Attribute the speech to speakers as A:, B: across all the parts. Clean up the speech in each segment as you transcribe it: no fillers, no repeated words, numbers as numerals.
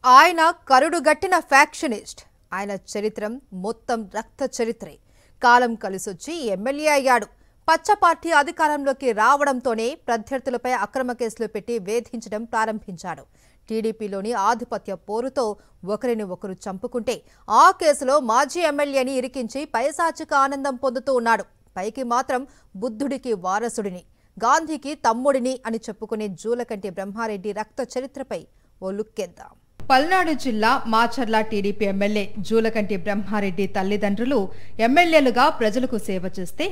A: ఆయన కరుడుగట్టిన ఫ్యాక్షనిస్ట్. ఆయన చరిత్రం మొత్తం రక్త చరిత్రే. కాలం కలిసొచ్చి ఎమ్మెల్యే అయ్యాడు. పచ్చ పార్టీ అధికారంలోకి రావడంతోనే ప్రత్యర్థులపై అక్రమ కేసులు పెట్టి వేధించడం ప్రారంభించాడు. టీడీపీలోని ఆధిపత్య పోరుతో ఒకరిని ఒకరు చంపుకుంటే ఆ కేసులో మాజీ ఎమ్మెల్యేని ఇరికించి పైశాచిక ఆనందం పొందుతూ ఉన్నాడు. పైకి మాత్రం బుద్ధుడికి వారసుడిని, గాంధీకి తమ్ముడిని అని చెప్పుకునే జూలకంటి బ్రహ్మారెడ్డి రక్త చరిత్రపై ఓ లుక్కేద్దాం. పల్నాడు జిల్లా మాచర్ల టీడీపీ ఎమ్మెల్యే జూలకంటి బ్రహ్మారెడ్డి తల్లిదండ్రులు ఎమ్మెల్యేలుగా ప్రజలకు సేవ చేస్తే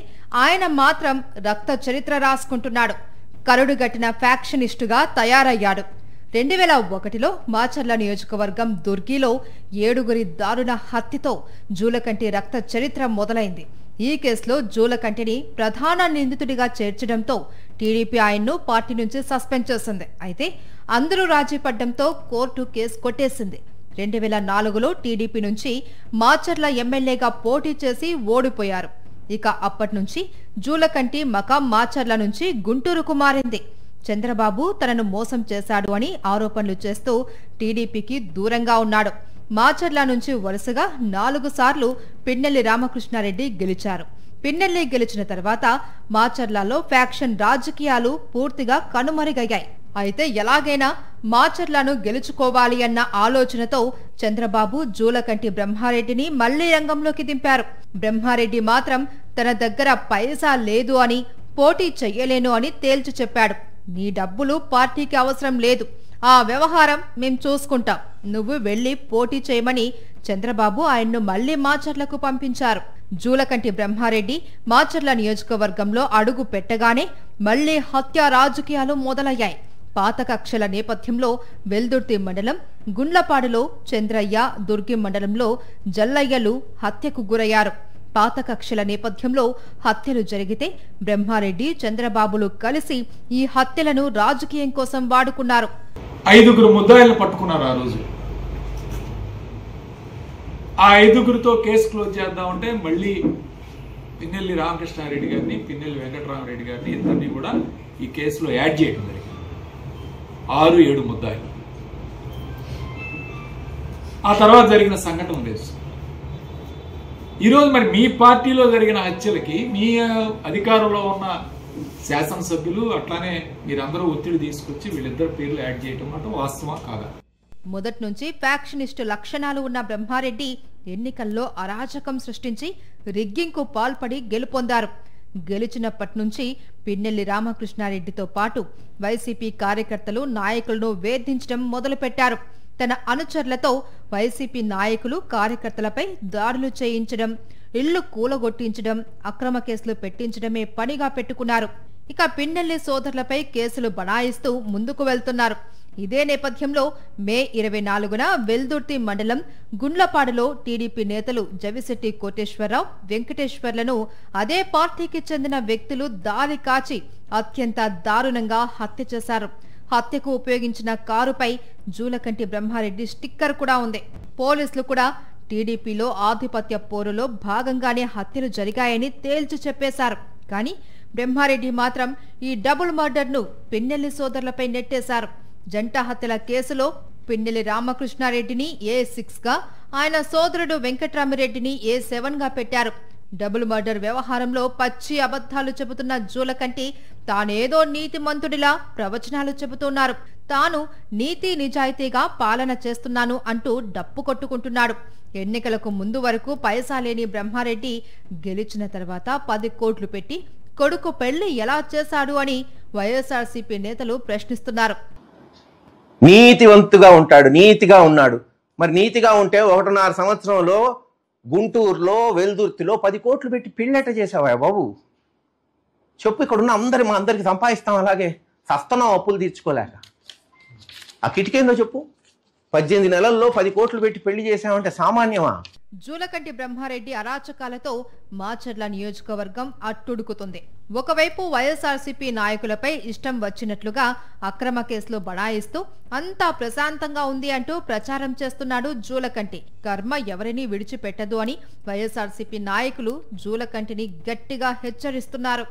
A: ఆయన మాత్రం రక్త చరిత్ర రాసుకుంటున్నాడు. కరుడుగట్టిన ఫ్యాక్షనిస్టుగా తయారయ్యాడు. 2001లో మాచర్ల నియోజకవర్గం దుర్గిలో 7గురి దారుణ హత్యతో జూలకంటి రక్త చరిత్ర మొదలైంది. ఈ కేసులో జూలకంటిని ప్రధాన నిందితుడిగా చేర్చడంతో టీడీపీ ఆయన్ను పార్టీ నుంచి సస్పెండ్ చేసింది. అయితే అందరూ రాజీ పడ్డంతో కోర్టు కేసు కొట్టేసింది. 2004లో టీడీపీ నుంచి మాచర్ల ఎమ్మెల్యేగా పోటీ చేసి ఓడిపోయారు. ఇక అప్పటి నుంచి జూలకంటి మకాం మాచర్ల నుంచి గుంటూరుకు మారింది. చంద్రబాబు తనను మోసం చేశాడు అని ఆరోపణలు చేస్తూ టీడీపీకి దూరంగా ఉన్నాడు. మాచర్ల నుంచి వరుసగా 4 సార్లు పిన్నెల్లి రామకృష్ణారెడ్డి గెలిచారు. పిన్నెల్లి గెలిచిన తర్వాత మాచర్లలో ఫ్యాక్షన్ రాజకీయాలు పూర్తిగా కనుమరుగయ్యాయి. అయితే ఎలాగైనా మాచర్లను గెలుచుకోవాలి అన్న ఆలోచనతో చంద్రబాబు జూలకంటి బ్రహ్మారెడ్డిని మళ్లీ రంగంలోకి దింపారు. బ్రహ్మారెడ్డి మాత్రం తన దగ్గర పైసా లేదు అని, పోటీ చెయ్యలేను అని తేల్చి చెప్పాడు. నీ డబ్బులు పార్టీకి అవసరం లేదు, ఆ వ్యవహారం మేం చూసుకుంటాం, నువ్వు వెళ్లి పోటీ చేయమని చంద్రబాబు ఆయన్ను మళ్లీ మాచర్లకు పంపించారు. జూలకంటి బ్రహ్మారెడ్డి మాచర్ల నియోజకవర్గంలో అడుగు పెట్టగానే మళ్లీ హత్య రాజకీయాలు మొదలయ్యాయి. పాత కక్షల నేపథ్యంలో వెల్దుర్తి మండలం గుండ్లపాడులో చంద్రయ్య, దుర్గి మండలంలో జల్లయ్యలు హత్యకు గురయ్యారు. పాత కక్షల నేపథ్యంలో హత్యలు జరిగితే బ్రహ్మారెడ్డి, చంద్రబాబులు కలిసి ఈ హత్యలను రాజకీయం కోసం వాడుకున్నారు.
B: 5గురు ముద్దాయిలను పట్టుకున్నారు. ఆ రోజు ఆ 5గురితో కేసు క్లోజ్ చేద్దామంటే మళ్ళీ పిన్నెల్లి రామకృష్ణారెడ్డి గారిని, పిన్నెల్లి వెంకటరామరెడ్డి గారిని ఇద్దరిని కూడా ఈ కేసులో యాడ్ చేయడం జరిగింది. 6-7 ముద్దాయిలు. ఆ తర్వాత జరిగిన సంఘటన లేదు. ఈరోజు మరి మీ పార్టీలో జరిగిన హత్యలకి మీ అధికారంలో ఉన్న శాసనసభ్యులు అట్లానే మీరందరూ ఒత్తిడి తీసుకొచ్చి వీళ్ళిద్దరు పేర్లు యాడ్ చేయటం అంటే వాస్తవా కాదా?
A: మొదటి నుంచి ఫ్యాక్షనిస్టు లక్షణాలు ఉన్న బ్రహ్మారెడ్డి ఎన్నికల్లో అరాచకం సృష్టించి రిగ్గింగ్కు పాల్పడి గెలుపొందారు. గెలిచినప్పటి నుంచి పిన్నెల్లి రామకృష్ణారెడ్డితో పాటు వైసీపీ కార్యకర్తలు, నాయకులను వేధించడం మొదలుపెట్టారు. తన అనుచరులతో వైసీపీ నాయకులు, కార్యకర్తలపై దాడులు చేయించడం, ఇళ్లు కూలగొట్టించడం, అక్రమ కేసులు పెట్టించడమే పనిగా పెట్టుకున్నారు. ఇక పిన్నెల్లి సోదరులపై కేసులు బనాయిస్తూ ముందుకు వెళ్తున్నారు. ఇదే నేపథ్యంలో మే 24న వెల్దుర్తి మండలం గుండ్లపాడులో టీడీపీ నేతలు జవిశెట్టి కోటేశ్వరరావు, వెంకటేశ్వర్లను అదే పార్టీకి చెందిన వ్యక్తులు దారి కాచి అత్యంత దారుణంగా హత్య చేశారు. హత్యకు ఉపయోగించిన కారుపై జూలకంటి బ్రహ్మారెడ్డి స్టిక్కర్ కూడా ఉంది. పోలీసులు కూడా టీడీపీలో ఆధిపత్య పోరులో భాగంగానే హత్యలు జరిగాయని తేల్చి చెప్పేశారు. కానీ బ్రహ్మారెడ్డి మాత్రం ఈ డబుల్ మర్డర్ను పిన్నెల్లి సోదరులపై నెట్టేశారు. జంట హత్యల కేసులో పిన్నెల్లి రామకృష్ణారెడ్డిని A6గా, ఆయన సోదరుడు వెంకటరామిరెడ్డిని A7గా పెట్టారు. డబుల్ మర్డర్ వ్యవహారంలో పచ్చి అబద్ధాలు చెబుతున్న జూలకంటి తానేదో నీతిమంతుడిలా ప్రవచనాలు చెబుతున్నారు. తాను నీతి నిజాయితీగా పాలన చేస్తున్నాను అంటూ డప్పు కొట్టుకుంటున్నాడు. ఎన్నికలకు ముందు వరకు పైసా లేని బ్రహ్మారెడ్డి గెలిచిన తర్వాత 10 కోట్లు పెట్టి కొడుకు పెళ్లి ఎలా చేశాడు అని వైఎస్ఆర్సీపీ నేతలు ప్రశ్నిస్తున్నారు.
C: నీతివంతుగా ఉంటాడు, నీతిగా ఉన్నాడు. మరి నీతిగా ఉంటే 1.5 సంవత్సరంలో గుంటూరులో, వెల్దుర్తిలో 10 కోట్లు పెట్టి పెళ్ళేట చేసావా బాబు? చెప్పు. ఇక్కడున్న మా అందరికి సంపాదిస్తాం, అలాగే సస్తనం అప్పులు తీర్చుకోలేక. ఆ కిటికేందో చెప్పు. 18 నెలల్లో 10 కోట్లు పెట్టి పెళ్లి చేసామంటే సామాన్యమా?
A: జూలకంటి బ్రహ్మారెడ్డి అరాచకాలతో మాచర్ల నియోజకవర్గం అట్టుడుకుతుంది. ఒకవైపు వైఎస్ఆర్సీపీ నాయకులపై ఇష్టం వచ్చినట్లుగా అక్రమ కేసులు బడాయిస్తూ అంతా ప్రశాంతంగా ఉంది అంటూ ప్రచారం చేస్తున్నాడు జూలకంటి. కర్మ ఎవరినీ విడిచిపెట్టదు అని వైఎస్ఆర్సీపీ నాయకులు జూలకంటిని గట్టిగా హెచ్చరిస్తున్నారు.